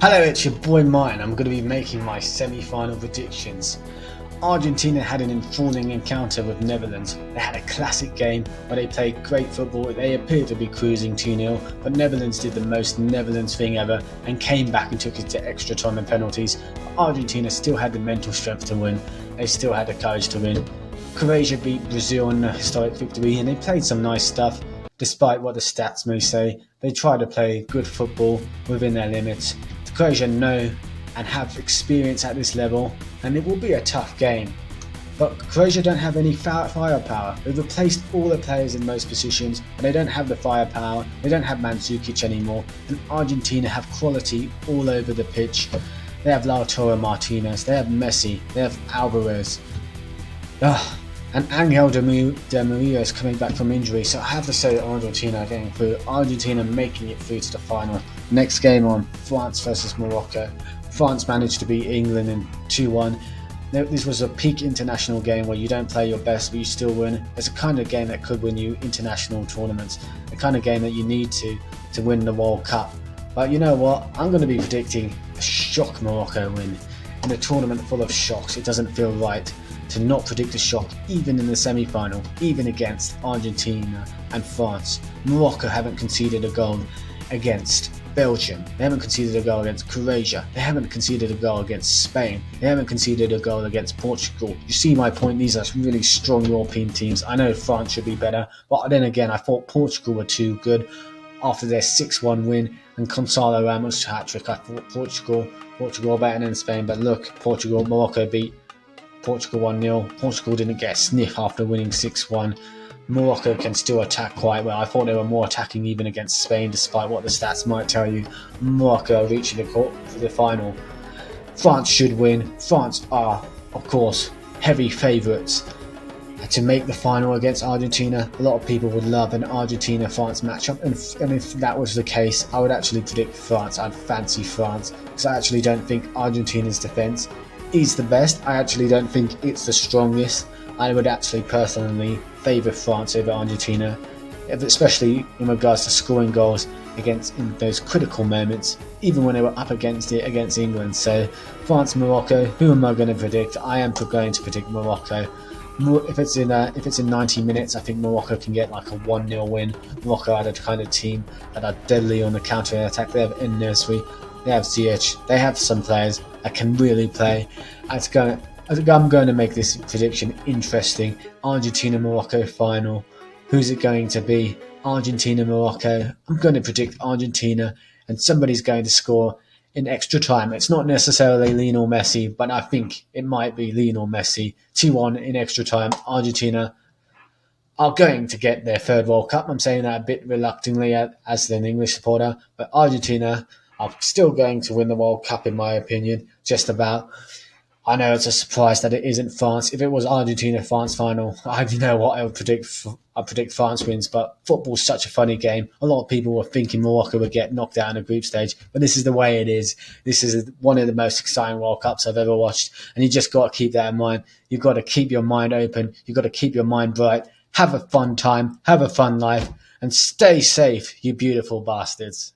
Hello, it's your boy Martin. I'm going to be making my semi-final predictions. Argentina had an enthralling encounter with Netherlands. They had a classic game where they played great football. They appeared to be cruising 2-0, but Netherlands did the most Netherlands thing ever and came back and took it to extra time and penalties. But Argentina still had the mental strength to win. They still had the courage to win. Croatia beat Brazil in a historic victory, and they played some nice stuff. Despite what the stats may say, they tried to play good football within their limits. Croatia know and have experience at this level, and it will be a tough game. But Croatia don't have any firepower. They've replaced all the players in most positions, but they don't have the firepower. They don't have Mandzukic anymore, and Argentina have quality all over the pitch. They have Lautaro Martinez, they have Messi, they have Alvarez. And Angel Di Maria is coming back from injury, so I have to say Argentina are getting through. Argentina making it through to the final. Next game on, France versus Morocco. France managed to beat England in 2-1. This was a peak international game where you don't play your best but you still win. It's a kind of game that could win you international tournaments. The kind of game that you need to win the World Cup. But you know what? I'm going to be predicting a shock Morocco win. In a tournament full of shocks, it doesn't feel right to not predict a shock, even in the semi-final, even against Argentina and France. Morocco haven't conceded a goal against Belgium. They haven't conceded a goal against Croatia. They haven't conceded a goal against Spain. They haven't conceded a goal against Portugal. You see my point? These are really strong European teams. I know France should be better, but then again, I thought Portugal were too good after their 6-1 win and Gonçalo Ramos hat-trick. I thought Portugal were better than Spain, but look, Morocco beat Portugal 1-0. Portugal didn't get a sniff after winning 6-1. Morocco can still attack quite well. I thought they were more attacking even against Spain, despite what the stats might tell you. Morocco are reaching the final. France should win. France are, of course, heavy favourites to make the final against Argentina. A lot of people would love an Argentina-France matchup, and if that was the case, I would actually predict France. I'd fancy France, because I actually don't think Argentina's defence is the best. I actually don't think it's the strongest. I would actually personally favour France over Argentina, especially in regards to scoring goals in those critical moments, even when they were up against it against England. So France, Morocco, who am I going to predict? I am going to predict Morocco. If it's in 90 minutes, I think Morocco can get like a 1-0 win. Morocco are the kind of team that are deadly on the counter-attack. They have In-Nursery, they have Ziyech, they have some players that can really play. I'm going to make this prediction interesting. Argentina-Morocco final. Who's it going to be? Argentina-Morocco. I'm going to predict Argentina, and somebody's going to score in extra time. It's not necessarily Lionel Messi, but I think it might be Lionel Messi. 2-1 in extra time. Argentina are going to get their third World Cup. I'm saying that a bit reluctantly as an English supporter, but Argentina are still going to win the World Cup in my opinion, just about. I know it's a surprise that it isn't France. If it was Argentina-France final, you know what, I predict France wins, but football's such a funny game. A lot of people were thinking Morocco would get knocked out in a group stage, but this is the way it is. This is one of the most exciting World Cups I've ever watched, and you just got to keep that in mind. You've got to keep your mind open. You've got to keep your mind bright. Have a fun time. Have a fun life. And stay safe, you beautiful bastards.